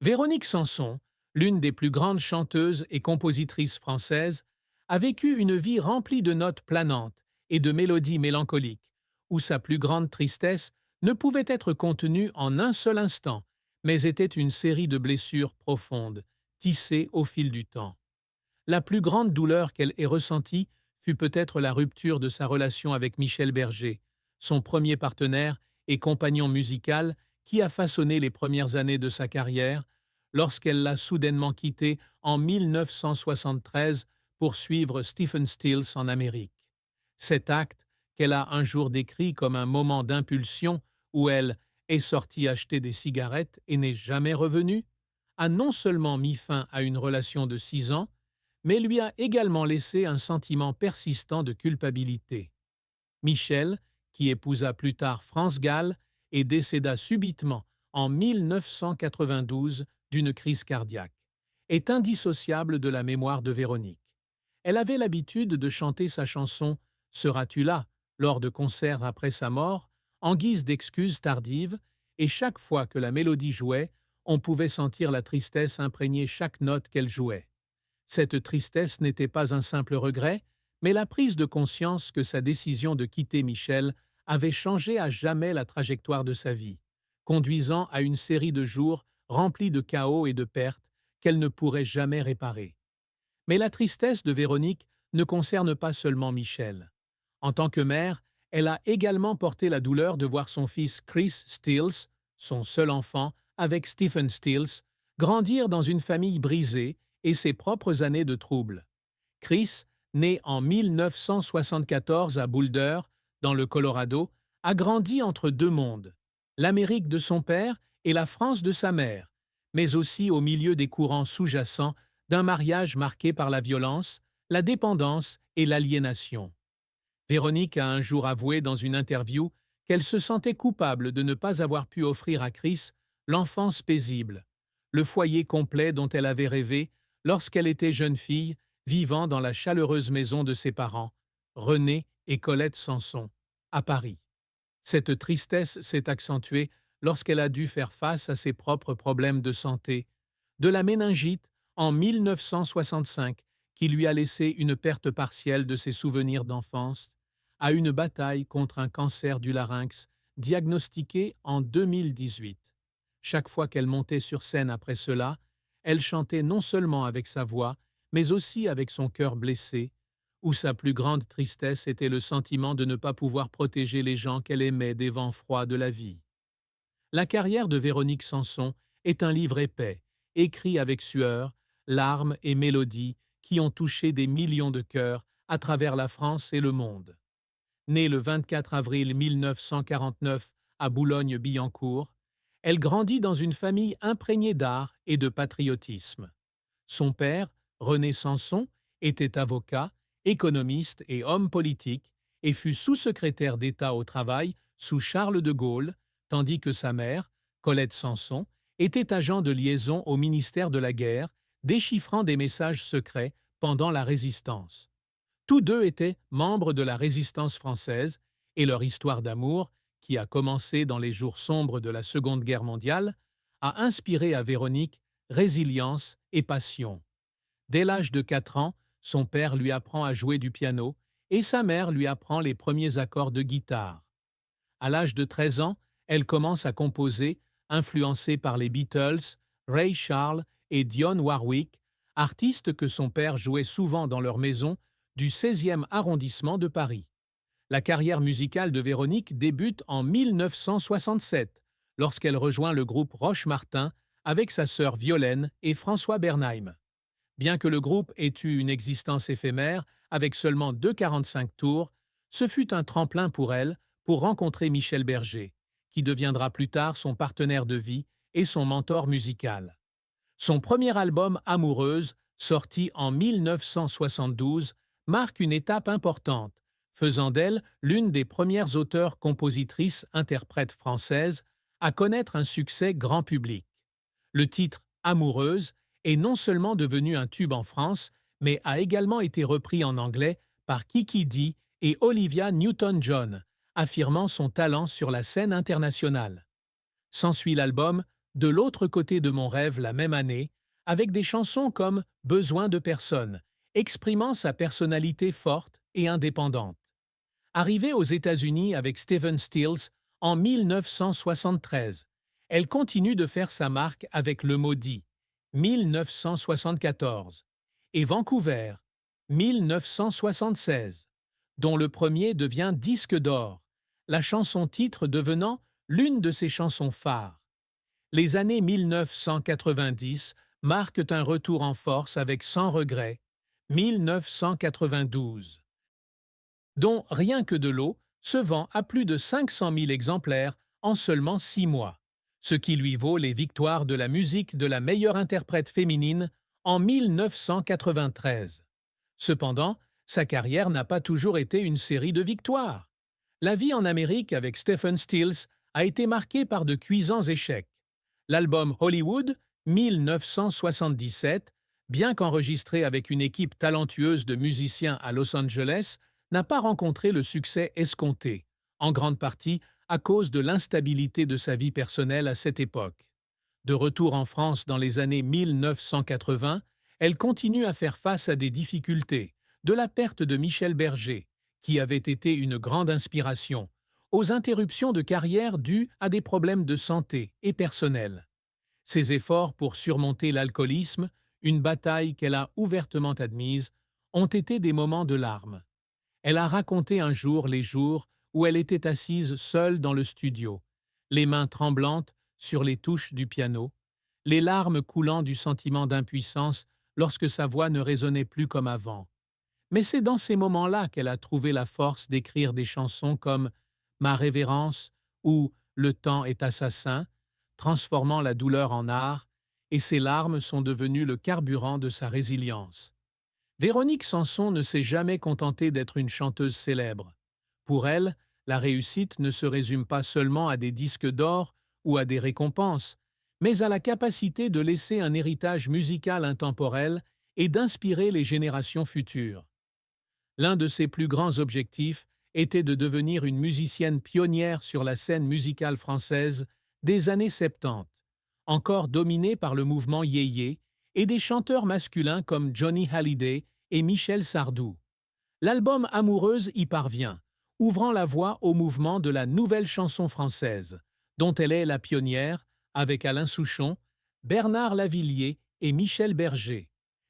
Véronique Sanson, l'une des plus grandes chanteuses et compositrices françaises, a vécu une vie remplie de notes planantes et de mélodies mélancoliques, où sa plus grande tristesse ne pouvait être contenue en un seul instant, mais était une série de blessures profondes, tissées au fil du temps. La plus grande douleur qu'elle ait ressentie fut peut-être la rupture de sa relation avec Michel Berger, son premier partenaire et compagnon musical qui a façonné les premières années de sa carrière, lorsqu'elle l'a soudainement quitté en 1973 pour suivre Stephen Stills en Amérique. Cet acte, qu'elle a un jour décrit comme un moment d'impulsion où elle est sortie acheter des cigarettes et n'est jamais revenue, a non seulement mis fin à une relation de 6 ans, mais lui a également laissé un sentiment persistant de culpabilité. Michel, qui épousa plus tard France Gall et décéda subitement en 1992 d'une crise cardiaque, est indissociable de la mémoire de Véronique. Elle avait l'habitude de chanter sa chanson « Seras-tu là ?» lors de concerts après sa mort, en guise d'excuse tardive, et chaque fois que la mélodie jouait, on pouvait sentir la tristesse imprégner chaque note qu'elle jouait. Cette tristesse n'était pas un simple regret, mais la prise de conscience que sa décision de quitter Michel avait changé à jamais la trajectoire de sa vie, conduisant à une série de jours remplis de chaos et de pertes qu'elle ne pourrait jamais réparer. Mais la tristesse de Véronique ne concerne pas seulement Michel. En tant que mère, elle a également porté la douleur de voir son fils Chris Stills, son seul enfant, avec Stephen Stills, grandir dans une famille brisée et ses propres années de troubles. Chris, né en 1974 à Boulder, dans le Colorado, a grandi entre deux mondes, l'Amérique de son père et la France de sa mère, mais aussi au milieu des courants sous-jacents d'un mariage marqué par la violence, la dépendance et l'aliénation. Véronique a un jour avoué dans une interview qu'elle se sentait coupable de ne pas avoir pu offrir à Chris l'enfance paisible, le foyer complet dont elle avait rêvé lorsqu'elle était jeune fille, vivant dans la chaleureuse maison de ses parents, René et Colette Sanson, à Paris. Cette tristesse s'est accentuée lorsqu'elle a dû faire face à ses propres problèmes de santé, de la méningite en 1965, qui lui a laissé une perte partielle de ses souvenirs d'enfance, à une bataille contre un cancer du larynx diagnostiqué en 2018. Chaque fois qu'elle montait sur scène après cela, elle chantait non seulement avec sa voix, mais aussi avec son cœur blessé, où sa plus grande tristesse était le sentiment de ne pas pouvoir protéger les gens qu'elle aimait des vents froids de la vie. La carrière de Véronique Sanson est un livre épais, écrit avec sueur, larmes et mélodies qui ont touché des millions de cœurs à travers la France et le monde. Née le 24 avril 1949 à Boulogne-Billancourt, elle grandit dans une famille imprégnée d'art et de patriotisme. Son père, René Sanson, était avocat, économiste et homme politique et fut sous-secrétaire d'État au travail sous Charles de Gaulle, tandis que sa mère, Colette Sanson, était agent de liaison au ministère de la Guerre, déchiffrant des messages secrets pendant la Résistance. Tous deux étaient membres de la Résistance française et leur histoire d'amour, qui a commencé dans les jours sombres de la Seconde Guerre mondiale, a inspiré à Véronique résilience et passion. Dès l'âge de 4 ans, son père lui apprend à jouer du piano et sa mère lui apprend les premiers accords de guitare. À l'âge de 13 ans, elle commence à composer, influencée par les Beatles, Ray Charles et Dionne Warwick, artistes que son père jouait souvent dans leur maison du 16e arrondissement de Paris. La carrière musicale de Véronique débute en 1967, lorsqu'elle rejoint le groupe Roche-Martin avec sa sœur Violaine et François Bernheim. Bien que le groupe ait eu une existence éphémère, avec seulement 2,45 tours, ce fut un tremplin pour elle pour rencontrer Michel Berger, qui deviendra plus tard son partenaire de vie et son mentor musical. Son premier album Amoureuse, sorti en 1972, marque une étape importante, faisant d'elle l'une des premières auteurs-compositrices-interprètes françaises à connaître un succès grand public. Le titre « Amoureuse » est non seulement devenu un tube en France, mais a également été repris en anglais par Kiki Dee et Olivia Newton-John, affirmant son talent sur la scène internationale. S'ensuit l'album De l'autre côté de mon rêve la même année, avec des chansons comme Besoin de personne, exprimant sa personnalité forte et indépendante. Arrivée aux États-Unis avec Stephen Stills en 1973, elle continue de faire sa marque avec Le Maudit, 1974, et Vancouver, 1976, dont le premier devient disque d'or, la chanson-titre devenant l'une de ses chansons phares. Les années 1990 marquent un retour en force avec Sans regret, 1992, dont Rien que de l'eau se vend à plus de 500 000 exemplaires en seulement 6 mois, ce qui lui vaut les victoires de la musique de la meilleure interprète féminine en 1993. Cependant, sa carrière n'a pas toujours été une série de victoires. La vie en Amérique avec Stephen Stills a été marquée par de cuisants échecs. L'album Hollywood, 1977, bien qu'enregistré avec une équipe talentueuse de musiciens à Los Angeles, n'a pas rencontré le succès escompté, en grande partie à cause de l'instabilité de sa vie personnelle à cette époque. De retour en France dans les années 1980, elle continue à faire face à des difficultés, de la perte de Michel Berger, qui avait été une grande inspiration, aux interruptions de carrière dues à des problèmes de santé et personnels. Ses efforts pour surmonter l'alcoolisme, une bataille qu'elle a ouvertement admise, ont été des moments de larmes. Elle a raconté un jour les jours où elle était assise seule dans le studio, les mains tremblantes sur les touches du piano, les larmes coulant du sentiment d'impuissance lorsque sa voix ne résonnait plus comme avant. Mais c'est dans ces moments-là qu'elle a trouvé la force d'écrire des chansons comme Ma révérence ou Le temps est assassin, transformant la douleur en art, et ses larmes sont devenues le carburant de sa résilience. Véronique Sanson ne s'est jamais contentée d'être une chanteuse célèbre. Pour elle, la réussite ne se résume pas seulement à des disques d'or ou à des récompenses, mais à la capacité de laisser un héritage musical intemporel et d'inspirer les générations futures. L'un de ses plus grands objectifs était de devenir une musicienne pionnière sur la scène musicale française des années 70, encore dominée par le mouvement yéyé et des chanteurs masculins comme Johnny Hallyday et Michel Sardou. L'album Amoureuse y parvient, ouvrant la voie au mouvement de la nouvelle chanson française, dont elle est la pionnière, avec Alain Souchon, Bernard Lavilliers et Michel Berger.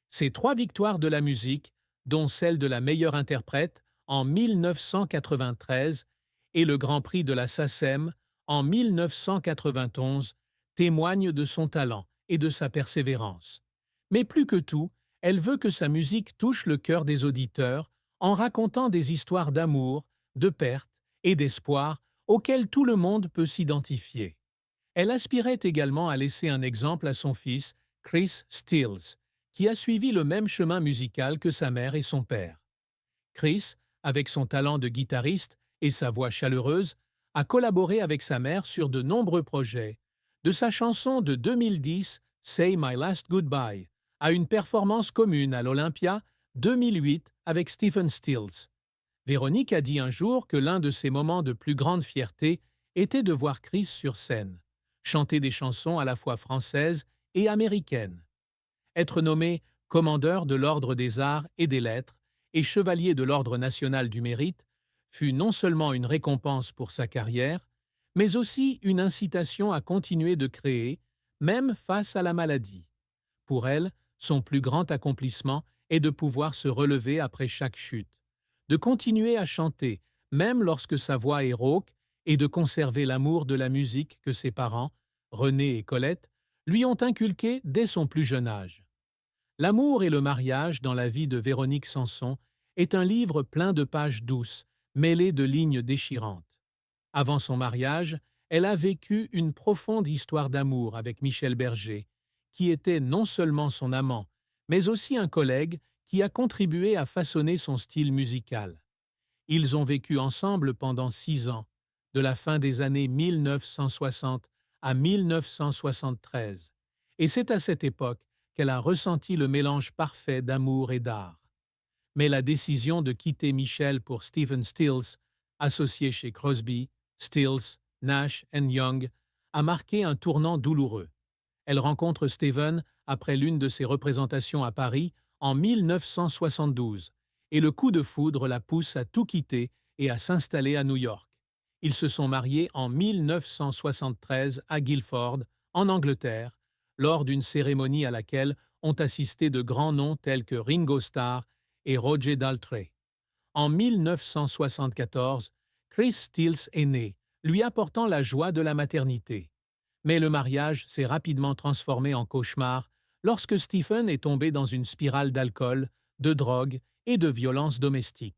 Ces 3 victoires de la musique, dont celle de la meilleure interprète en 1993 et le Grand Prix de la SACEM en 1991, témoignent de son talent et de sa persévérance. Mais plus que tout, elle veut que sa musique touche le cœur des auditeurs en racontant des histoires d'amour, de perte et d'espoir auxquelles tout le monde peut s'identifier. Elle aspirait également à laisser un exemple à son fils, Chris Stills, qui a suivi le même chemin musical que sa mère et son père. Chris, avec son talent de guitariste et sa voix chaleureuse, a collaboré avec sa mère sur de nombreux projets, de sa chanson de 2010, Say My Last Goodbye, à une performance commune à l'Olympia 2008 avec Stephen Stills. Véronique a dit un jour que l'un de ses moments de plus grande fierté était de voir Chris sur scène, chanter des chansons à la fois françaises et américaines. Être nommé commandeur de l'Ordre des Arts et des Lettres et chevalier de l'Ordre national du Mérite fut non seulement une récompense pour sa carrière, mais aussi une incitation à continuer de créer, même face à la maladie. Pour elle, son plus grand accomplissement est de pouvoir se relever après chaque chute, de continuer à chanter, même lorsque sa voix est rauque, et de conserver l'amour de la musique que ses parents, René et Colette, lui ont inculqué dès son plus jeune âge. L'amour et le mariage dans la vie de Véronique Sanson est un livre plein de pages douces, mêlées de lignes déchirantes. Avant son mariage, elle a vécu une profonde histoire d'amour avec Michel Berger, qui était non seulement son amant, mais aussi un collègue qui a contribué à façonner son style musical. Ils ont vécu ensemble pendant 6 ans, de la fin des années 1960 à 1973, et c'est à cette époque qu'elle a ressenti le mélange parfait d'amour et d'art. Mais la décision de quitter Michel pour Stephen Stills, associé chez Crosby, Stills, Nash & Young, a marqué un tournant douloureux. Elle rencontre Steven après l'une de ses représentations à Paris en 1972, et le coup de foudre la pousse à tout quitter et à s'installer à New York. Ils se sont mariés en 1973 à Guilford, en Angleterre, lors d'une cérémonie à laquelle ont assisté de grands noms tels que Ringo Starr et Roger Daltrey. En 1974, Chris Stills est né, lui apportant la joie de la maternité. Mais le mariage s'est rapidement transformé en cauchemar lorsque Stephen est tombé dans une spirale d'alcool, de drogue et de violence domestique.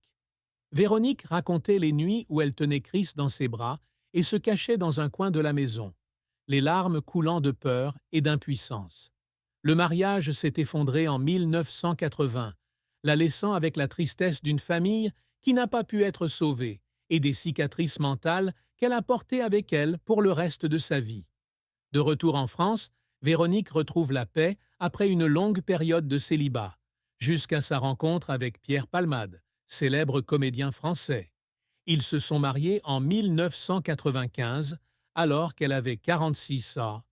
Véronique racontait les nuits où elle tenait Chris dans ses bras et se cachait dans un coin de la maison, les larmes coulant de peur et d'impuissance. Le mariage s'est effondré en 1980, la laissant avec la tristesse d'une famille qui n'a pas pu être sauvée et des cicatrices mentales qu'elle a portées avec elle pour le reste de sa vie. De retour en France, Véronique retrouve la paix après une longue période de célibat, jusqu'à sa rencontre avec Pierre Palmade, célèbre comédien français. Ils se sont mariés en 1995, alors qu'elle avait 46 ans